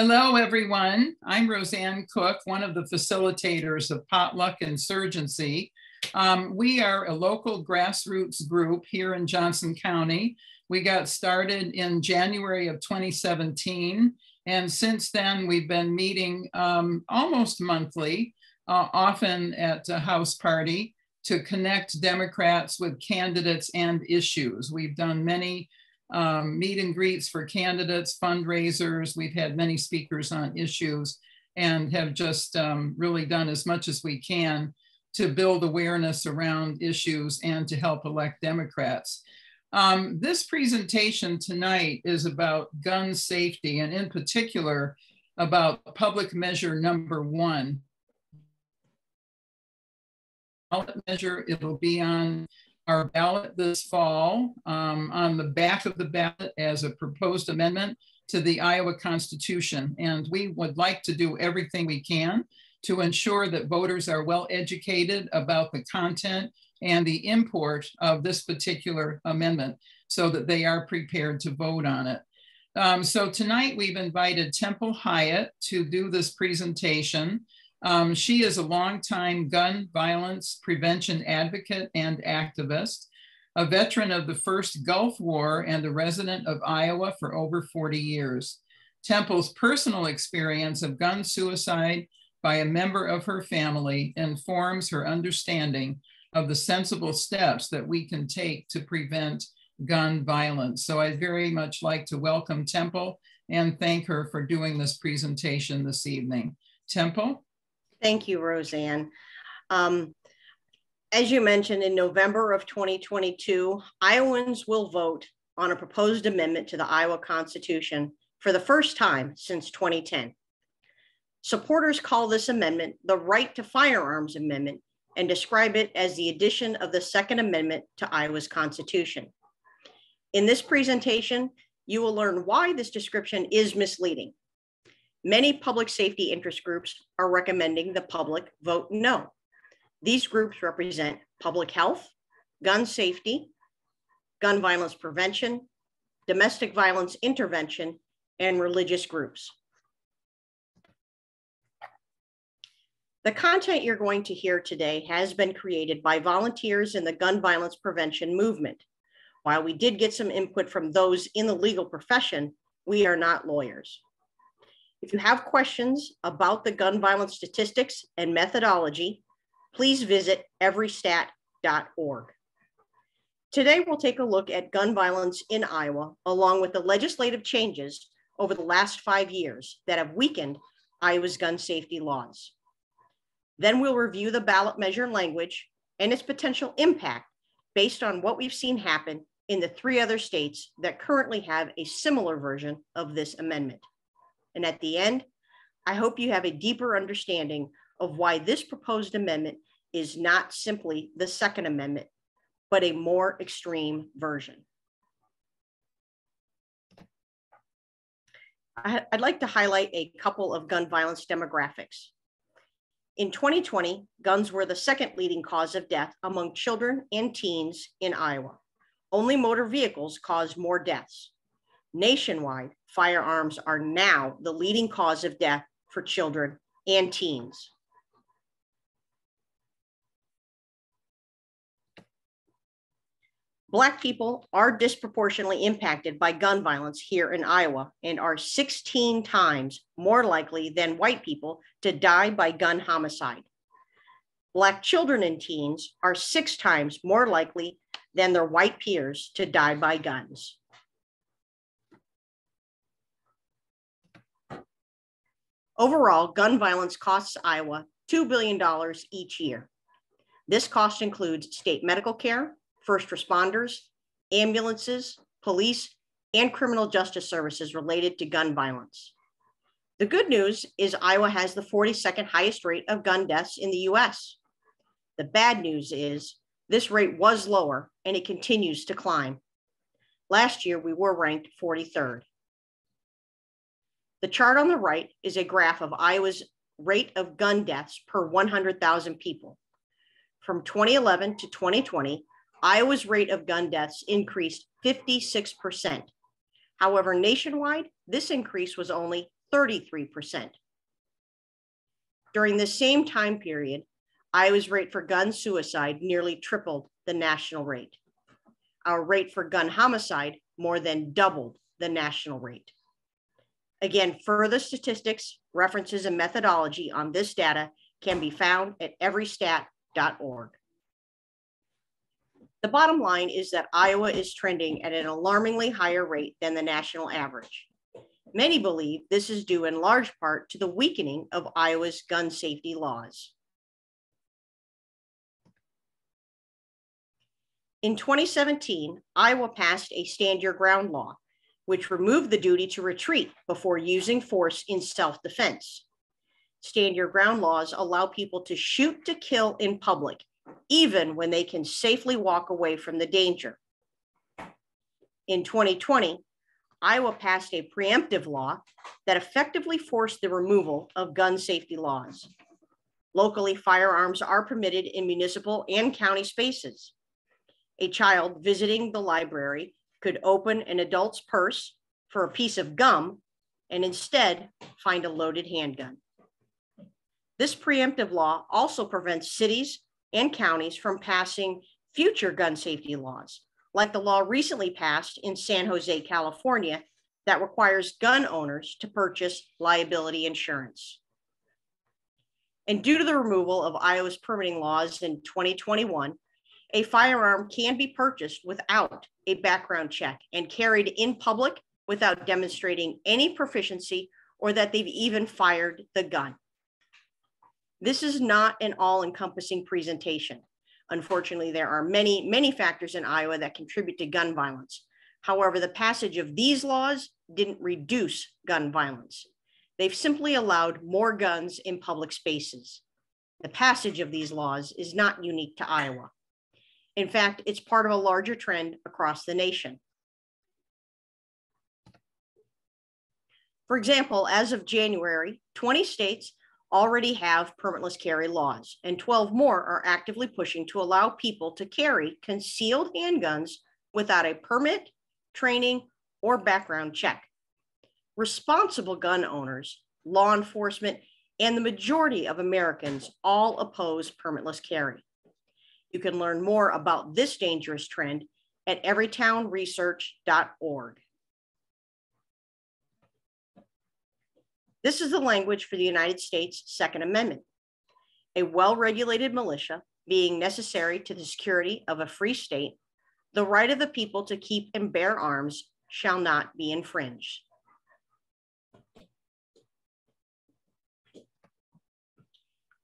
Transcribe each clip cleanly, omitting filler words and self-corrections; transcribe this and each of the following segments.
Hello, everyone. I'm Roseanne Cook, one of the facilitators of Potluck Insurgency. We are a local grassroots group here in Johnson County. We got started in January of 2017, and since then we've been meeting almost monthly, often at a house party, to connect Democrats with candidates and issues. We've done many meet and greets for candidates, fundraisers. We've had many speakers on issues and have just really done as much as we can to build awareness around issues and to help elect Democrats. This presentation tonight is about gun safety, and in particular about public measure number 1. Ballot measure, it'll be on our ballot this fall, on the back of the ballot as a proposed amendment to the Iowa Constitution. And we would like to do everything we can to ensure that voters are well educated about the content and the import of this particular amendment so that they are prepared to vote on it. So tonight we've invited Temple Hyatt to do this presentation. She is a longtime gun violence prevention advocate and activist, a veteran of the first Gulf War and a resident of Iowa for over 40 years. Temple's personal experience of gun suicide by a member of her family informs her understanding of the sensible steps that we can take to prevent gun violence. So I'd very much like to welcome Temple and thank her for doing this presentation this evening. Temple? Thank you, Roseanne. As you mentioned, in November of 2022, Iowans will vote on a proposed amendment to the Iowa Constitution for the first time since 2010. Supporters call this amendment the Right to Firearms Amendment and describe it as the addition of the Second Amendment to Iowa's Constitution. In this presentation, you will learn why this description is misleading. Many public safety interest groups are recommending the public vote no. These groups represent public health, gun safety, gun violence prevention, domestic violence intervention, and religious groups. The content you're going to hear today has been created by volunteers in the gun violence prevention movement. While we did get some input from those in the legal profession, we are not lawyers. If you have questions about the gun violence statistics and methodology, please visit everystat.org. Today, we'll take a look at gun violence in Iowa, along with the legislative changes over the last 5 years that have weakened Iowa's gun safety laws. Then we'll review the ballot measure language and its potential impact based on what we've seen happen in the 3 other states that currently have a similar version of this amendment. And at the end, I hope you have a deeper understanding of why this proposed amendment is not simply the Second Amendment, but a more extreme version. I'd like to highlight a couple of gun violence demographics. In 2020, guns were the second leading cause of death among children and teens in Iowa. Only motor vehicles caused more deaths. Nationwide, firearms are now the leading cause of death for children and teens. Black people are disproportionately impacted by gun violence here in Iowa and are 16 times more likely than white people to die by gun homicide. Black children and teens are 6 times more likely than their white peers to die by guns. Overall, gun violence costs Iowa $2 billion each year. This cost includes state medical care, first responders, ambulances, police, and criminal justice services related to gun violence. The good news is Iowa has the 42nd highest rate of gun deaths in the US. The bad news is this rate was lower and it continues to climb. Last year, we were ranked 43rd. The chart on the right is a graph of Iowa's rate of gun deaths per 100,000 people. From 2011 to 2020, Iowa's rate of gun deaths increased 56%. However, nationwide, this increase was only 33%. During the same time period, Iowa's rate for gun suicide nearly tripled the national rate. Our rate for gun homicide more than doubled the national rate. Again, further statistics, references, and methodology on this data can be found at everystat.org. The bottom line is that Iowa is trending at an alarmingly higher rate than the national average. Many believe this is due in large part to the weakening of Iowa's gun safety laws. In 2017, Iowa passed a Stand Your Ground law, which removed the duty to retreat before using force in self-defense. Stand Your Ground laws allow people to shoot to kill in public, even when they can safely walk away from the danger. In 2020, Iowa passed a preemptive law that effectively forced the removal of gun safety laws. Locally, firearms are permitted in municipal and county spaces. A child visiting the library could open an adult's purse for a piece of gum and instead find a loaded handgun. This preemptive law also prevents cities and counties from passing future gun safety laws, like the law recently passed in San Jose, California, that requires gun owners to purchase liability insurance. And due to the removal of Iowa's permitting laws in 2021, a firearm can be purchased without a background check and carried in public without demonstrating any proficiency or that they've even fired the gun. This is not an all-encompassing presentation. Unfortunately, there are many factors in Iowa that contribute to gun violence. However, the passage of these laws didn't reduce gun violence. They've simply allowed more guns in public spaces. The passage of these laws is not unique to Iowa. In fact, it's part of a larger trend across the nation. For example, as of January, 20 states already have permitless carry laws, and 12 more are actively pushing to allow people to carry concealed handguns without a permit, training, or background check. Responsible gun owners, law enforcement, and the majority of Americans all oppose permitless carry. You can learn more about this dangerous trend at everytownresearch.org. This is the language for the United States Second Amendment. A well-regulated militia being necessary to the security of a free state, the right of the people to keep and bear arms shall not be infringed.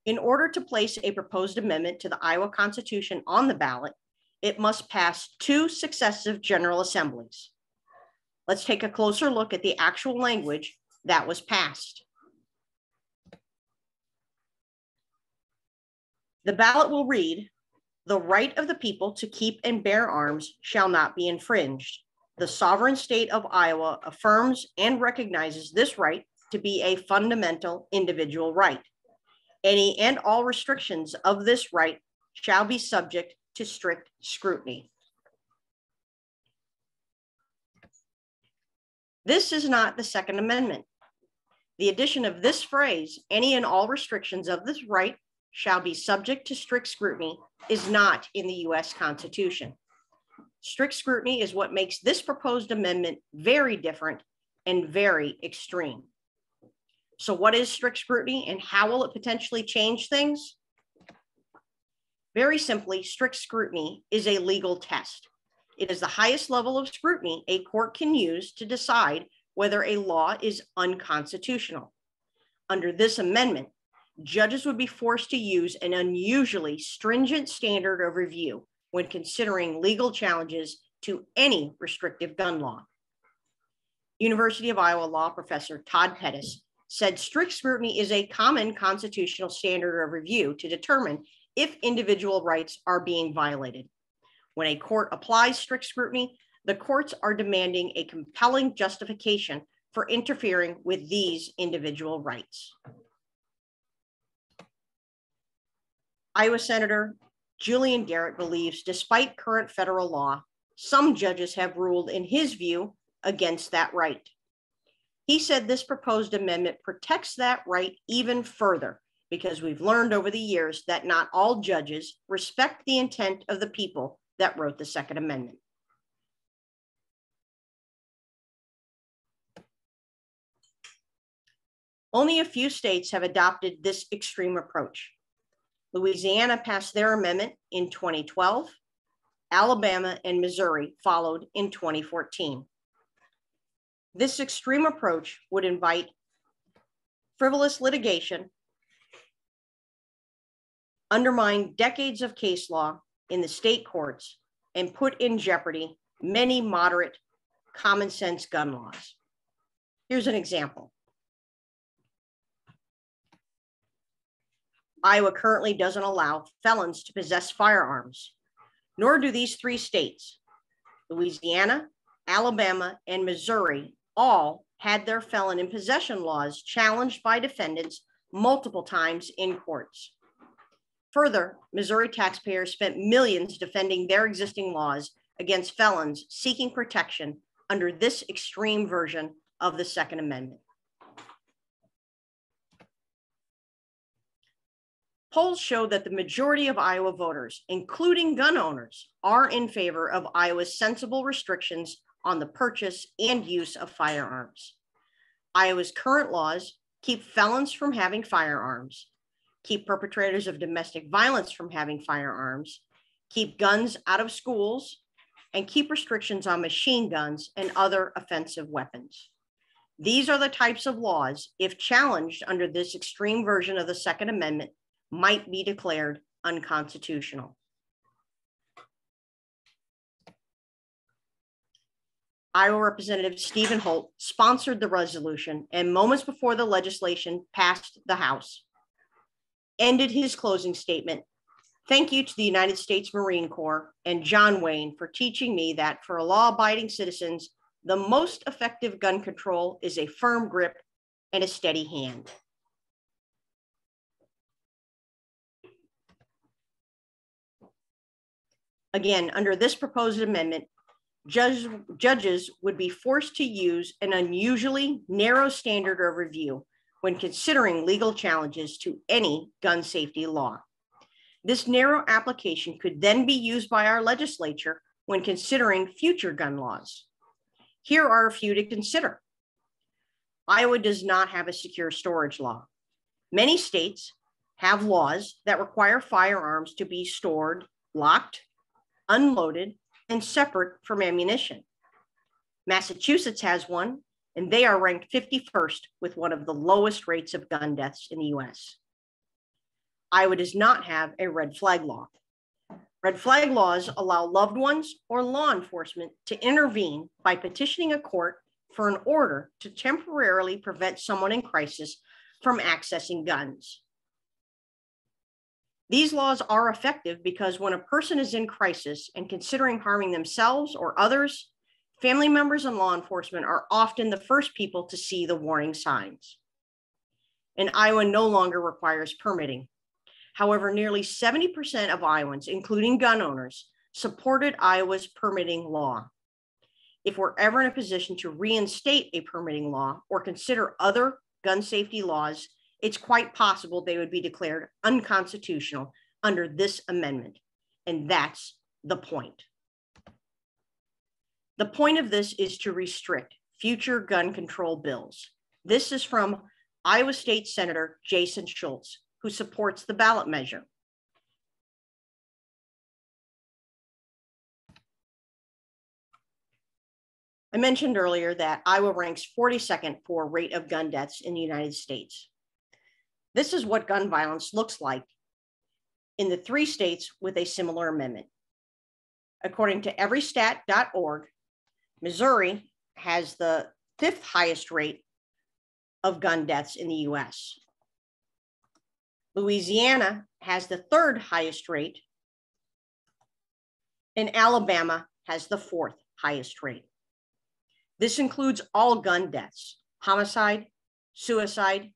In order to place a proposed amendment to the Iowa Constitution on the ballot, it must pass 2 successive General Assemblies. Let's take a closer look at the actual language that was passed. The ballot will read, "The right of the people to keep and bear arms shall not be infringed. The sovereign state of Iowa affirms and recognizes this right to be a fundamental individual right. Any and all restrictions of this right shall be subject to strict scrutiny." This is not the Second Amendment. The addition of this phrase, "any and all restrictions of this right shall be subject to strict scrutiny," is not in the US Constitution. Strict scrutiny is what makes this proposed amendment very different and very extreme. So what is strict scrutiny and how will it potentially change things? Very simply, strict scrutiny is a legal test. It is the highest level of scrutiny a court can use to decide whether a law is unconstitutional. Under this amendment, judges would be forced to use an unusually stringent standard of review when considering legal challenges to any restrictive gun law. University of Iowa law professor Todd Pettis said strict scrutiny is a common constitutional standard of review to determine if individual rights are being violated. When a court applies strict scrutiny, the courts are demanding a compelling justification for interfering with these individual rights. Iowa Senator Julian Garrett believes, despite current federal law, some judges have ruled in his view against that right. He said this proposed amendment protects that right even further because we've learned over the years that not all judges respect the intent of the people that wrote the Second Amendment. Only a few states have adopted this extreme approach. Louisiana passed their amendment in 2012. Alabama and Missouri followed in 2014. This extreme approach would invite frivolous litigation, undermine decades of case law in the state courts, and put in jeopardy many moderate, common sense gun laws. Here's an example. Iowa currently doesn't allow felons to possess firearms, nor do these three states. Louisiana, Alabama, and Missouri all had their felon in possession laws challenged by defendants multiple times in courts. Further, Missouri taxpayers spent millions defending their existing laws against felons seeking protection under this extreme version of the Second Amendment. Polls show that the majority of Iowa voters, including gun owners, are in favor of Iowa's sensible restrictions on the purchase and use of firearms. Iowa's current laws keep felons from having firearms, keep perpetrators of domestic violence from having firearms, keep guns out of schools, and keep restrictions on machine guns and other offensive weapons. These are the types of laws, if challenged under this extreme version of the Second Amendment, might be declared unconstitutional. Iowa Representative Stephen Holt sponsored the resolution and moments before the legislation passed the House, ended his closing statement. Thank you to the United States Marine Corps and John Wayne for teaching me that for law-abiding citizens, the most effective gun control is a firm grip and a steady hand. Again, under this proposed amendment, judges would be forced to use an unusually narrow standard of review when considering legal challenges to any gun safety law. This narrow application could then be used by our legislature when considering future gun laws. Here are a few to consider. Iowa does not have a secure storage law. Many states have laws that require firearms to be stored locked, unloaded, and separate from ammunition. Massachusetts has one, and they are ranked 51st with one of the lowest rates of gun deaths in the US. Iowa does not have a red flag law. Red flag laws allow loved ones or law enforcement to intervene by petitioning a court for an order to temporarily prevent someone in crisis from accessing guns. These laws are effective because when a person is in crisis and considering harming themselves or others, family members and law enforcement are often the first people to see the warning signs. And Iowa no longer requires permitting. However, nearly 70% of Iowans, including gun owners, supported Iowa's permitting law. If we're ever in a position to reinstate a permitting law or consider other gun safety laws, it's quite possible they would be declared unconstitutional under this amendment. And that's the point. The point of this is to restrict future gun control bills. This is from Iowa State Senator Jason Schultz, who supports the ballot measure. I mentioned earlier that Iowa ranks 42nd for rate of gun deaths in the United States. This is what gun violence looks like in the 3 states with a similar amendment. According to everystat.org, Missouri has the 5th highest rate of gun deaths in the US. Louisiana has the 3rd highest rate, and Alabama has the 4th highest rate. This includes all gun deaths: homicide, suicide,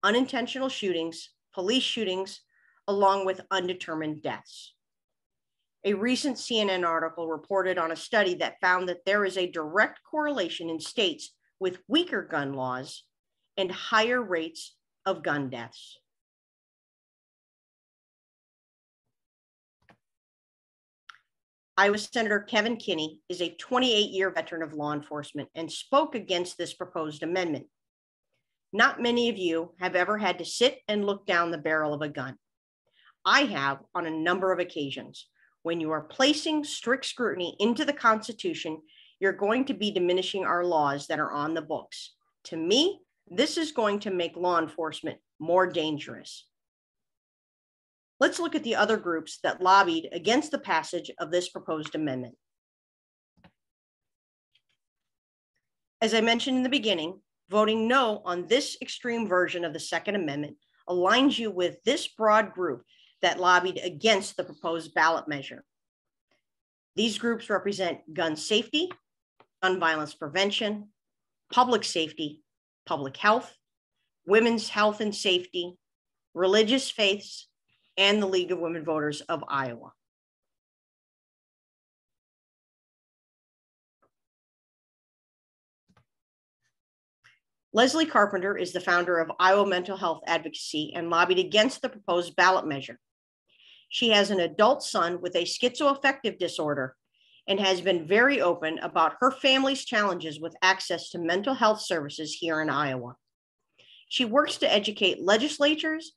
unintentional shootings, police shootings, along with undetermined deaths. A recent CNN article reported on a study that found that there is a direct correlation in states with weaker gun laws and higher rates of gun deaths. Iowa Senator Kevin Kinney is a 28-year veteran of law enforcement and spoke against this proposed amendment. Not many of you have ever had to sit and look down the barrel of a gun. I have on a number of occasions. When you are placing strict scrutiny into the Constitution, you're going to be diminishing our laws that are on the books. To me, this is going to make law enforcement more dangerous. Let's look at the other groups that lobbied against the passage of this proposed amendment. As I mentioned in the beginning, voting no on this extreme version of the Second Amendment aligns you with this broad group that lobbied against the proposed ballot measure. These groups represent gun safety, gun violence prevention, public safety, public health, women's health and safety, religious faiths, and the League of Women Voters of Iowa. Leslie Carpenter is the founder of Iowa Mental Health Advocacy and lobbied against the proposed ballot measure. She has an adult son with a schizoaffective disorder and has been very open about her family's challenges with access to mental health services here in Iowa. She works to educate legislatures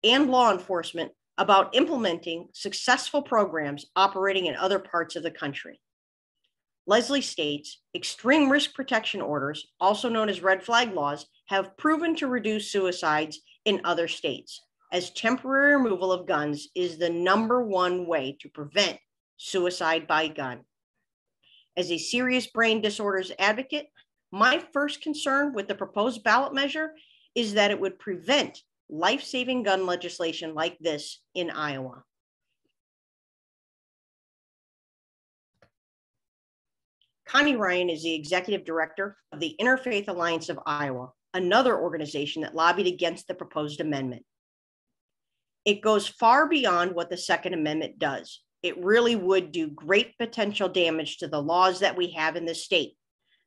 and law enforcement about implementing successful programs operating in other parts of the country. Leslie states, extreme risk protection orders, also known as red flag laws, have proven to reduce suicides in other states, as temporary removal of guns is the #1 way to prevent suicide by gun. As a serious brain disorders advocate, my first concern with the proposed ballot measure is that it would prevent life-saving gun legislation like this in Iowa. Connie Ryan is the executive director of the Interfaith Alliance of Iowa, another organization that lobbied against the proposed amendment. It goes far beyond what the Second Amendment does. It really would do great potential damage to the laws that we have in this state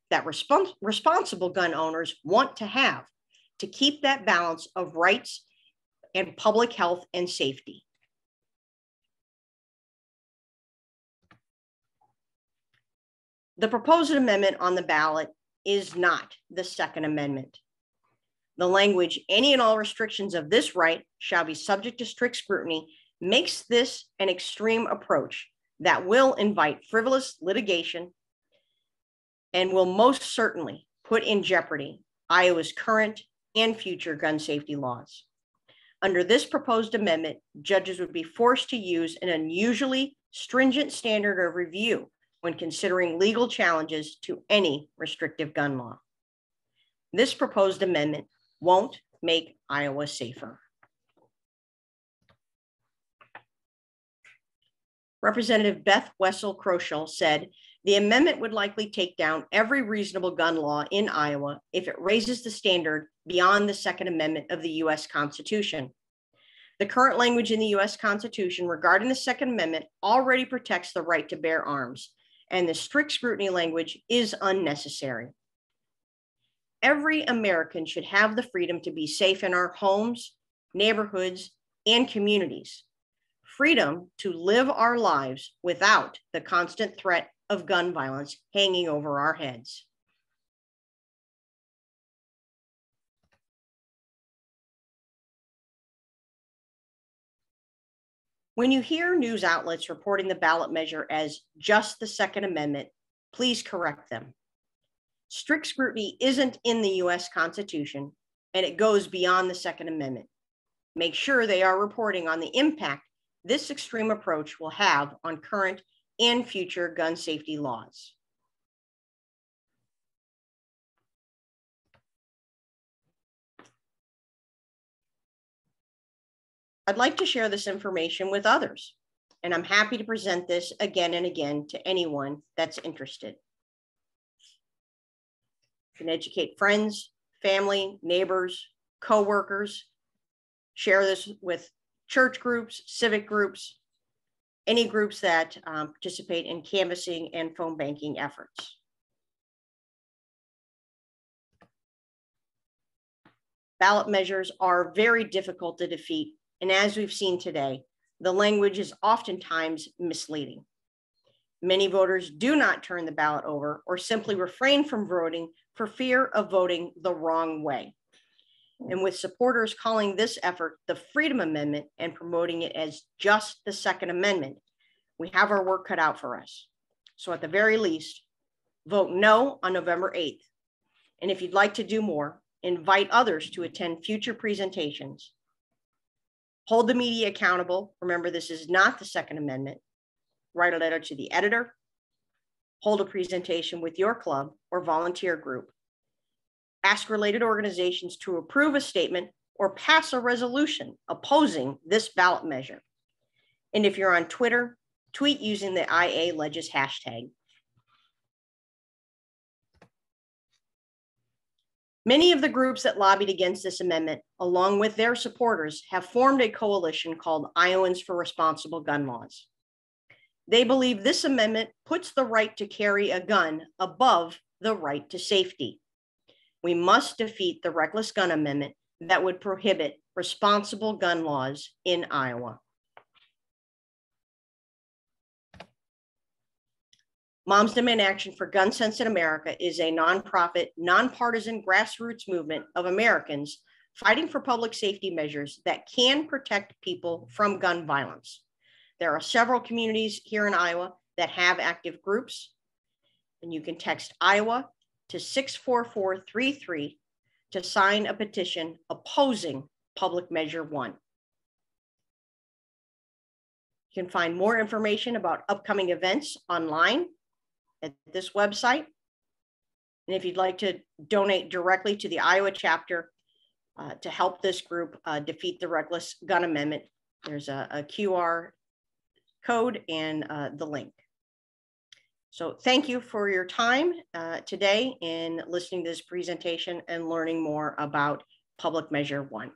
that responsible gun owners want to have to keep that balance of rights and public health and safety. The proposed amendment on the ballot is not the Second Amendment. The language, any and all restrictions of this right shall be subject to strict scrutiny, makes this an extreme approach that will invite frivolous litigation and will most certainly put in jeopardy Iowa's current and future gun safety laws. Under this proposed amendment, judges would be forced to use an unusually stringent standard of review when considering legal challenges to any restrictive gun law. This proposed amendment won't make Iowa safer. Representative Beth Wessel-Kroschel said, the amendment would likely take down every reasonable gun law in Iowa if it raises the standard beyond the Second Amendment of the US Constitution. The current language in the US Constitution regarding the Second Amendment already protects the right to bear arms, and the strict scrutiny language is unnecessary. Every American should have the freedom to be safe in our homes, neighborhoods, and communities. Freedom to live our lives without the constant threat of gun violence hanging over our heads. When you hear news outlets reporting the ballot measure as just the Second Amendment, please correct them. Strict scrutiny isn't in the US Constitution, and it goes beyond the Second Amendment. Make sure they are reporting on the impact this extreme approach will have on current and future gun safety laws. I'd like to share this information with others, and I'm happy to present this again and again to anyone that's interested. You can educate friends, family, neighbors, coworkers, share this with church groups, civic groups, any groups that participate in canvassing and phone banking efforts. Ballot measures are very difficult to defeat, and as we've seen today, the language is oftentimes misleading. Many voters do not turn the ballot over or simply refrain from voting for fear of voting the wrong way. And with supporters calling this effort the Freedom Amendment and promoting it as just the Second Amendment, we have our work cut out for us. So at the very least, vote no on November 8th. And if you'd like to do more, invite others to attend future presentations. Hold the media accountable. Remember, this is not the Second Amendment. Write a letter to the editor. Hold a presentation with your club or volunteer group. Ask related organizations to approve a statement or pass a resolution opposing this ballot measure. And if you're on Twitter, tweet using the IALegis hashtag. Many of the groups that lobbied against this amendment, along with their supporters, have formed a coalition called Iowans for Responsible Gun Laws. They believe this amendment puts the right to carry a gun above the right to safety. We must defeat the Reckless Gun Amendment that would prohibit responsible gun laws in Iowa. Moms Demand Action for Gun Sense in America is a nonprofit, nonpartisan grassroots movement of Americans fighting for public safety measures that can protect people from gun violence. There are several communities here in Iowa that have active groups, and you can text Iowa to 64433 to sign a petition opposing Public Measure 1. You can find more information about upcoming events online at this website. And if you'd like to donate directly to the Iowa chapter to help this group defeat the Reckless Gun Amendment, there's a QR code and the link. So thank you for your time today in listening to this presentation and learning more about Public Measure 1.